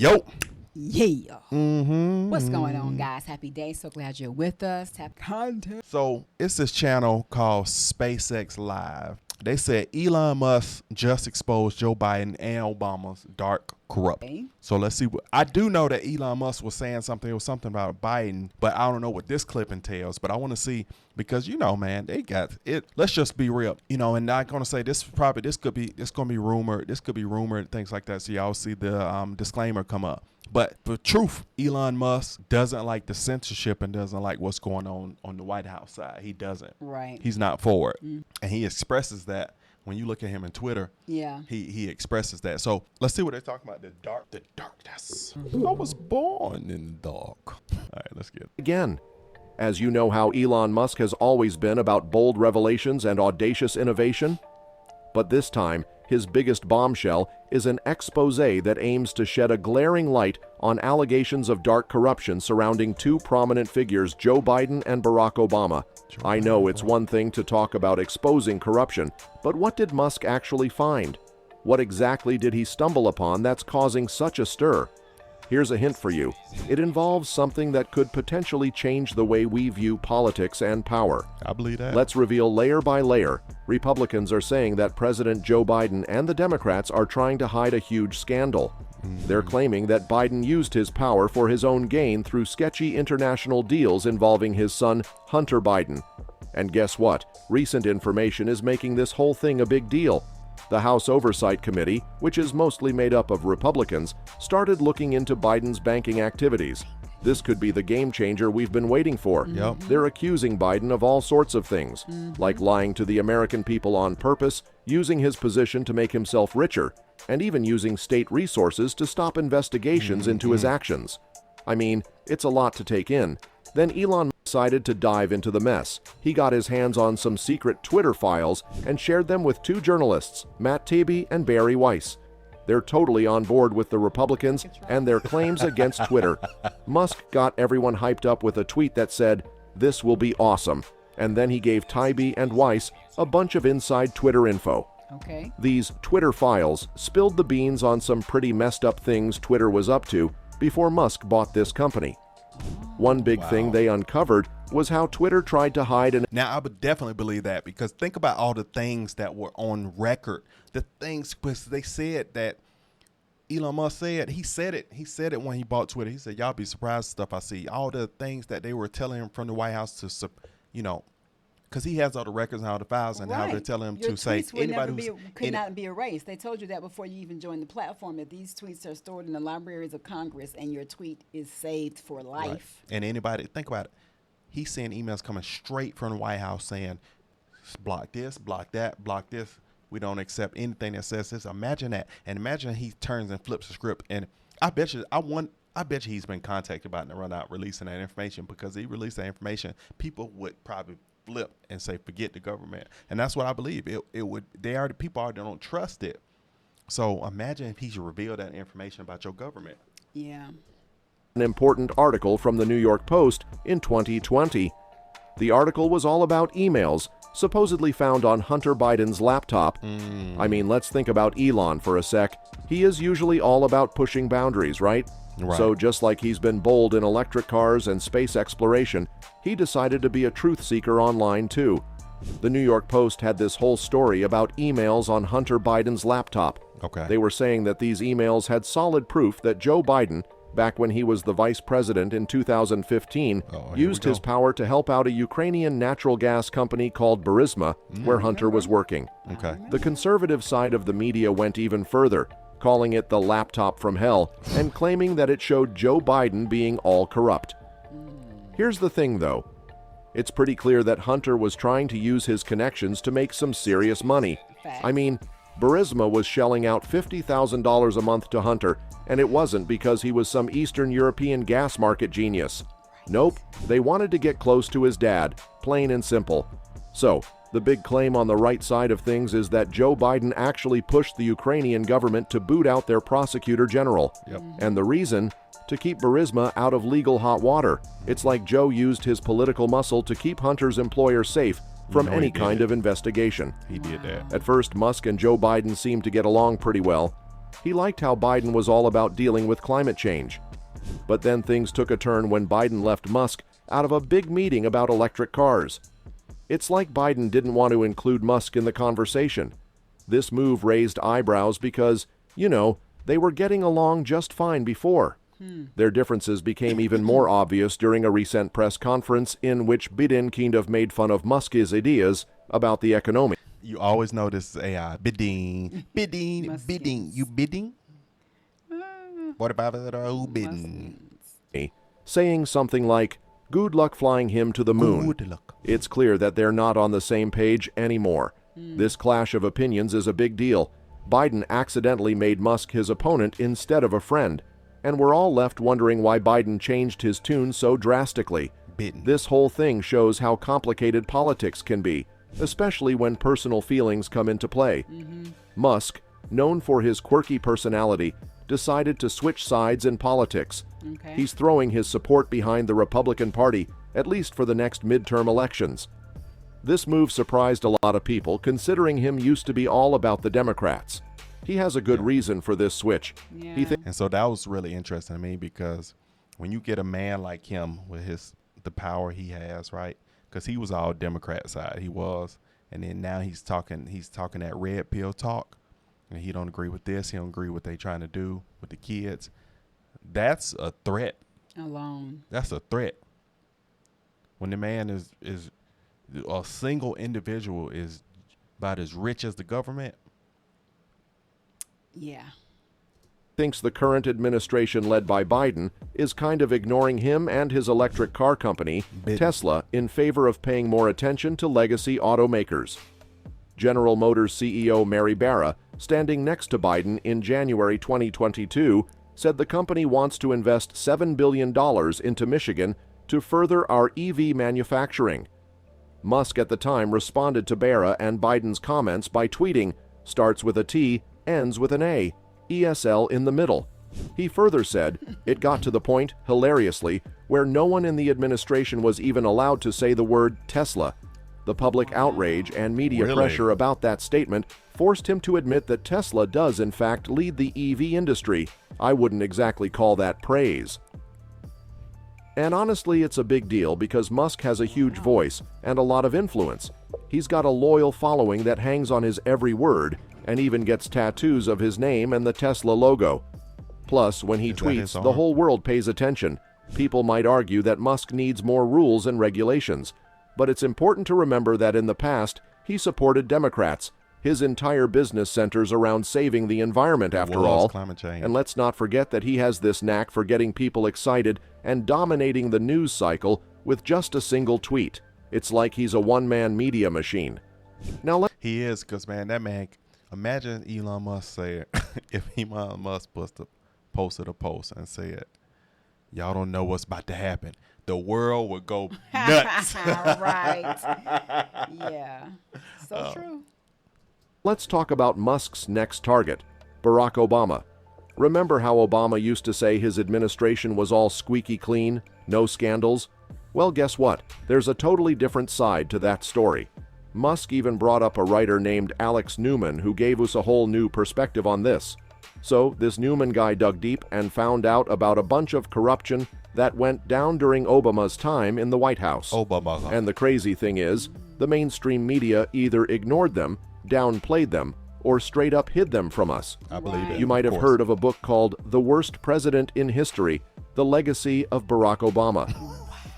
Yo. Yeah. What's going on, guys? Happy day. So glad you're with us. Tap content. So it's this channel called SpaceX Live. They said Elon Musk just exposed Joe Biden and Obama's dark corrupt. Okay. So let's see what I do know that Elon Musk was saying something. It was something about Biden, but I don't know what this clip entails. But I want to see because man, they got it. Let's just be real, and not gonna say this gonna be rumored. This could be rumored, things like that. So y'all see the disclaimer come up. But the truth, Elon Musk doesn't like the censorship and doesn't like what's going on the White House side. He doesn't. Right. He's not for it. And he expresses that when you look at him in Twitter. Yeah. He expresses that. So let's see what they're talking about. The darkness. I was born in the dark. All right, let's get it. Again, as you know how Elon Musk has always been about bold revelations and audacious innovation. But this time, his biggest bombshell is an expose that aims to shed a glaring light on allegations of dark corruption surrounding two prominent figures, Joe Biden and Barack Obama. I know it's one thing to talk about exposing corruption, but what did Musk actually find? What exactly did he stumble upon that's causing such a stir? Here's a hint for you. It involves something that could potentially change the way we view politics and power. I believe that. Let's reveal layer by layer. Republicans are saying that President Joe Biden and the Democrats are trying to hide a huge scandal. They're claiming that Biden used his power for his own gain through sketchy international deals involving his son, Hunter Biden. And guess what? Recent information is making this whole thing a big deal. The House Oversight Committee, which is mostly made up of Republicans, started looking into Biden's banking activities. This could be the game changer we've been waiting for. Yep. They're accusing Biden of all sorts of things, like lying to the American people on purpose, using his position to make himself richer, and even using state resources to stop investigations into his actions. I mean, it's a lot to take in. Then Elon decided to dive into the mess. He got his hands on some secret Twitter files and shared them with two journalists, Matt Taibbi and Bari Weiss. They're totally on board with the Republicans and their claims against Twitter. Musk got everyone hyped up with a tweet that said, "This will be awesome." And then he gave Taibbi and Weiss a bunch of inside Twitter info. Okay. These Twitter files spilled the beans on some pretty messed up things Twitter was up to before Musk bought this company. One big thing they uncovered was how Twitter tried to hide an... Now, I would definitely believe that because think about all the things that were on record. The things, because they said that Elon Musk said, he said it when he bought Twitter. He said, y'all be surprised at stuff I see. All the things that they were telling him from the White House to, because he has all the records and all the files and how they're telling him Your to say tweets would anybody never who's could not be erased. They told you that before you even joined the platform, that these tweets are stored in the libraries of Congress and your tweet is saved for life. Right. And anybody, think about it. He's seeing emails coming straight from the White House saying, block this, block that, block this. We don't accept anything that says this. Imagine that. And imagine he turns and flips the script. And I bet you he's been contacted about it and run out releasing that information, because he released that information, people would probably flip and say, forget the government. And that's what I believe. People already don't trust it. So imagine if he revealed that information about your government. Yeah. An important article from the New York Post in 2020. The article was all about emails supposedly found on Hunter Biden's laptop. I mean, let's think about Elon for a sec. He is usually all about pushing boundaries, right? So just like he's been bold in electric cars and space exploration, he decided to be a truth seeker online too. The New York Post had this whole story about emails on Hunter Biden's laptop. Okay. They were saying that these emails had solid proof that Joe Biden, back when he was the vice president in 2015, used his power to help out a Ukrainian natural gas company called Burisma, where Hunter was working. Okay. The conservative side of the media went even further, calling it the laptop from hell, and claiming that it showed Joe Biden being all corrupt. Here's the thing, though. It's pretty clear that Hunter was trying to use his connections to make some serious money. I mean, Burisma was shelling out $50,000 a month to Hunter, and it wasn't because he was some Eastern European gas market genius. Nope, they wanted to get close to his dad, plain and simple. So, the big claim on the right side of things is that Joe Biden actually pushed the Ukrainian government to boot out their prosecutor general. And the reason? To keep Burisma out of legal hot water. It's like Joe used his political muscle to keep Hunter's employer safe from any kind of investigation. He did that. At first, Musk and Joe Biden seemed to get along pretty well. He liked how Biden was all about dealing with climate change. But then things took a turn when Biden left Musk out of a big meeting about electric cars. It's like Biden didn't want to include Musk in the conversation. This move raised eyebrows because, they were getting along just fine before. Their differences became even more obvious during a recent press conference in which Biden kind of made fun of Musk's ideas about the economy. You always know this is AI. Bidding. You bidding? What about it? Oh, bidding. Saying something like, "Good luck flying him to the moon." Good luck. It's clear that they're not on the same page anymore. This clash of opinions is a big deal. Biden accidentally made Musk his opponent instead of a friend, and we're all left wondering why Biden changed his tune so drastically. Bidding. This whole thing shows how complicated politics can be, especially when personal feelings come into play. Musk, known for his quirky personality, decided to switch sides in politics. Okay. He's throwing his support behind the Republican Party, at least for the next midterm elections. This move surprised a lot of people, considering him used to be all about the Democrats. He has a good reason for this switch. Yeah. And so that was really interesting to me, because when you get a man like him with the power he has, right? Because he was all Democrat side, he was, and then now he's talking that red pill talk, and he don't agree with this, he don't agree with what they trying to do with the kids. That's a threat. Alone. That's a threat. When the man is a single individual is about as rich as the government. Yeah. Thinks the current administration led by Biden is kind of ignoring him and his electric car company, Tesla, in favor of paying more attention to legacy automakers. General Motors CEO Mary Barra, standing next to Biden in January 2022, said the company wants to invest $7 billion into Michigan to further our EV manufacturing. Musk at the time responded to Barra and Biden's comments by tweeting, "Starts with a T, ends with an A, ESL in the middle." He further said, "It got to the point, hilariously, where no one in the administration was even allowed to say the word Tesla." The public outrage and media Really? pressure about that statement forced him to admit that Tesla does in fact lead the EV industry. I wouldn't exactly call that praise. And honestly, it's a big deal because Musk has a huge voice and a lot of influence. He's got a loyal following that hangs on his every word and even gets tattoos of his name and the Tesla logo. Plus, when he Is that his tweets, the arm? whole world pays attention. People might argue that Musk needs more rules and regulations, but it's important to remember that in the past, he supported Democrats. His entire business centers around saving the environment, after Was all. climate change. And let's not forget that he has this knack for getting people excited and dominating the news cycle with just a single tweet. It's like he's a one-man media machine. Now He is, because, man, that man, imagine Elon Musk said, if Elon Musk posted a post and said, "Y'all don't know what's about to happen," the world would go nuts. Right. Yeah. So true. let's talk about Musk's next target, Barack Obama. Remember how Obama used to say his administration was all squeaky clean, no scandals? Well, guess what? There's a totally different side to that story. Musk even brought up a writer named Alex Newman who gave us a whole new perspective on this. So this Newman guy dug deep and found out about a bunch of corruption that went down during Obama's time in the White House. Obama. And the crazy thing is, the mainstream media either ignored them, downplayed them, or straight up hid them from us. I believe it. You might have Of heard of a book called The Worst President in History, The Legacy of Barack Obama.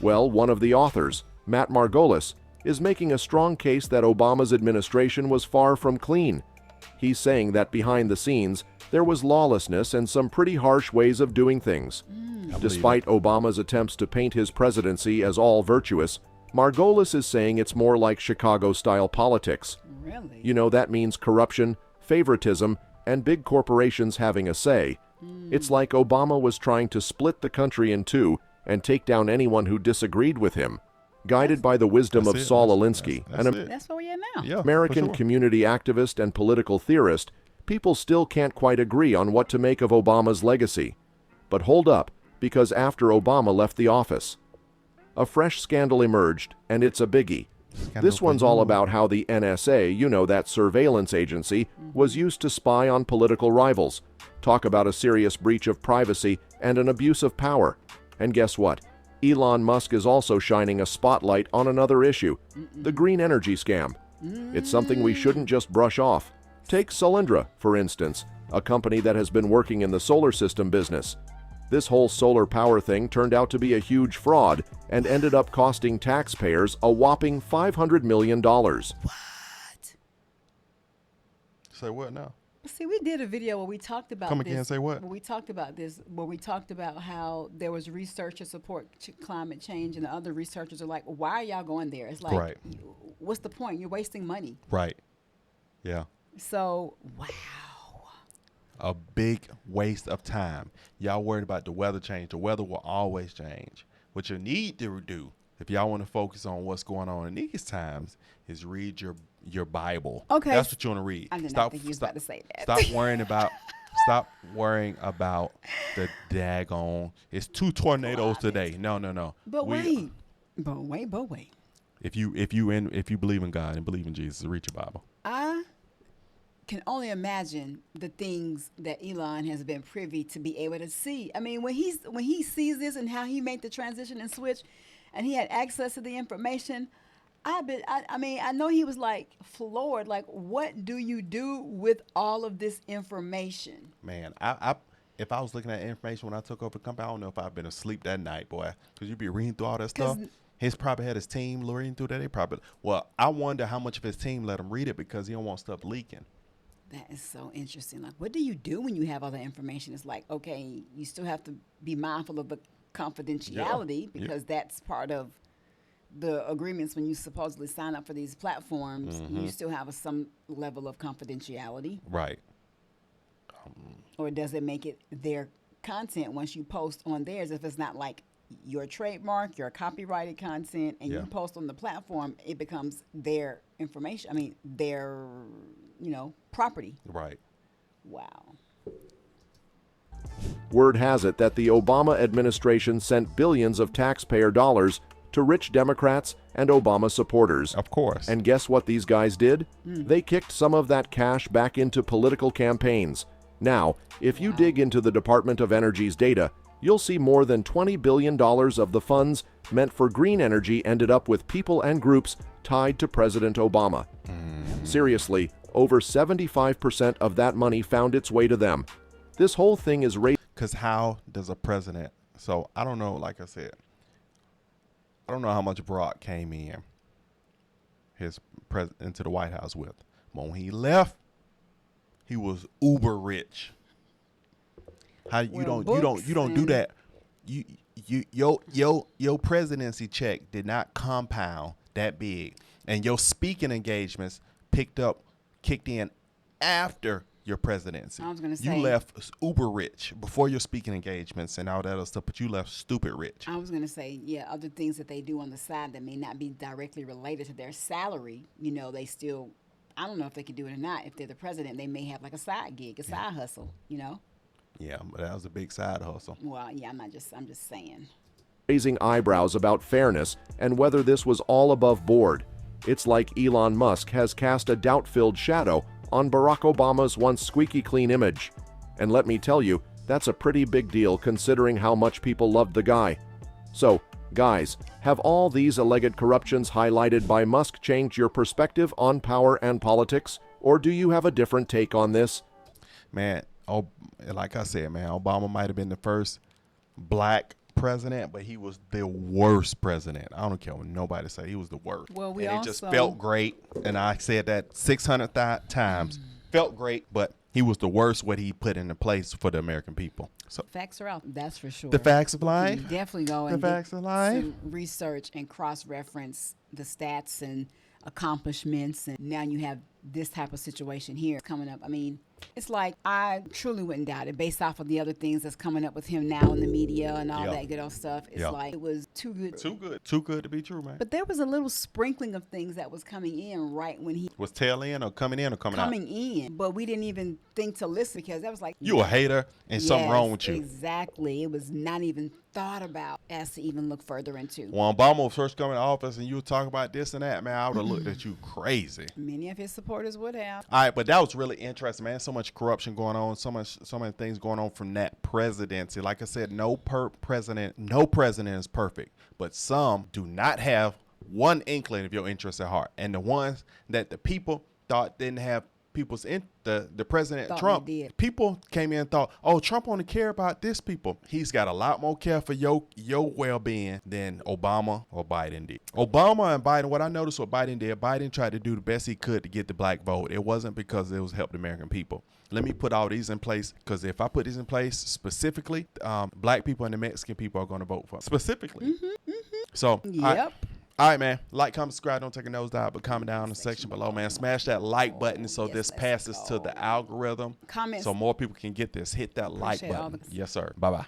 Well, one of the authors, Matt Margolis, is making a strong case that Obama's administration was far from clean. He's saying that behind the scenes, there was lawlessness and some pretty harsh ways of doing things. Despite Obama's attempts to paint his presidency as all virtuous, Margolis is saying it's more like Chicago-style politics. Really? You know, that means corruption, favoritism, and big corporations having a say. It's like Obama was trying to split the country in two and take down anyone who disagreed with him. Guided by the wisdom of That's it. Saul That's- Alinsky, that's an it. That's where we are now. Yeah, American for sure. community activist and political theorist, people still can't quite agree on what to make of Obama's legacy. But hold up, because after Obama left the office, a fresh scandal emerged, and it's a biggie. This one's all about how the NSA, you know, that surveillance agency, was used to spy on political rivals. Talk about a serious breach of privacy and an abuse of power. And guess what? Elon Musk is also shining a spotlight on another issue, the green energy scam. It's something we shouldn't just brush off. Take Solyndra, for instance, a company that has been working in the solar system business. This whole solar power thing turned out to be a huge fraud and ended up costing taxpayers a whopping $500 million. What? Say what now? See, we did a video where we talked about Come this. again and say what? Where we talked about this, where we talked about how there was research to support climate change, and the other researchers are like, "Why are y'all going there?" It's like, Right. What's the point? You're wasting money. Right. Yeah. So, wow. A big waste of time. Y'all worried about the weather change. The weather will always change. What you need to do, if y'all want to focus on what's going on in these times, is read your Bible. Okay. That's what you want to read. I did not think you was about to say that. Stop worrying about the daggone. It's 2 tornadoes today. No. But wait. If you believe in God and believe in Jesus, read your Bible. I can only imagine the things that Elon has been privy to be able to see. I mean, when he sees this and how he made the transition and switch, and he had access to the information, I know he was like floored. Like, what do you do with all of this information? Man, if I was looking at information when I took over the company, I don't know if I'd been asleep that night, boy, because you'd be reading through all that stuff. He's probably had his team reading through that. I wonder how much of his team let him read it because he don't want stuff leaking. That is so interesting. Like, what do you do when you have all the information? It's like, okay, you still have to be mindful of the confidentiality because that's part of the agreements when you supposedly sign up for these platforms. You still have some level of confidentiality. Right. Or does it make it their content once you post on theirs? If it's not like your trademark, your copyrighted content, and you post on the platform, it becomes their information. I mean, their, property. Right. Wow. Word has it that the Obama administration sent billions of taxpayer dollars to rich Democrats and Obama supporters. Of course. And guess what these guys did? They kicked some of that cash back into political campaigns. Now, if you dig into the Department of Energy's data, you'll see more than $20 billion of the funds meant for green energy ended up with people and groups tied to President Obama. Seriously, over 75% of that money found its way to them. This whole thing is because how does a president, so I don't know, like I said, I don't know how much Barack came in into the White House with. But when he left, he was uber rich. How you don't do that. Your presidency check did not compound that big, and your speaking engagements kicked in after your presidency. I was gonna say, you left uber rich before your speaking engagements and all that other stuff, but you left stupid rich. I was going to say, other things that they do on the side that may not be directly related to their salary, they still, I don't know if they can do it or not. If they're the president, they may have like a side gig, a side hustle, Yeah, but that was a big side hustle. Well, I'm just saying. Raising eyebrows about fairness and whether this was all above board. It's like Elon Musk has cast a doubt-filled shadow on Barack Obama's once squeaky clean image. And let me tell you, that's a pretty big deal considering how much people loved the guy. So, guys, have all these alleged corruptions highlighted by Musk changed your perspective on power and politics, or do you have a different take on this? Man, like I said, man, Obama might have been the first black president, but he was the worst president. I don't care what nobody say. He was the worst. Well, it just felt great, and I said that 600 times. Felt great, but he was the worst what he put into place for the American people. So facts are out. That's for sure. The facts of life. You definitely go and facts of life. Some research and cross-reference the stats and accomplishments, and now you have this type of situation here coming up. I mean, it's like I truly wouldn't doubt it based off of the other things that's coming up with him now in the media and all that good old stuff. It's like it was too good. Too good to be true, man. But there was a little sprinkling of things that was coming in right when he was tail in or coming in or coming out? Coming in, but we didn't even thing to listen, because that was like, You a hater and something yes, wrong with you. Exactly. It was not even thought about as to even look further into. When Obama was first coming to office and you were talking about this and that, man, I would have looked at you crazy. Many of his supporters would have. All right, but that was really interesting, man. So much corruption going on, so many things going on from that presidency. Like I said, no president is perfect, but some do not have one inkling of your interests at heart. And the ones that the people thought didn't have the president Thought Trump, they did. people came in and thought, oh, Trump only care about this people. He's got a lot more care for your well-being than Obama or Biden did. Obama and Biden, what I noticed what Biden did, Biden tried to do the best he could to get the black vote. It wasn't because it was help the American people. Let me put all these in place, because if I put these in place specifically, black people and the Mexican people are going to vote for it. Specifically. So, Yep. all right, man. Like, comment, subscribe. Don't take a nosedive, but comment down in the section below, man. Smash that like button so Yes, this let's passes to go. the algorithm. Comments. So more people can get this. Hit that like Appreciate all button. the- Yes, sir. Bye-bye.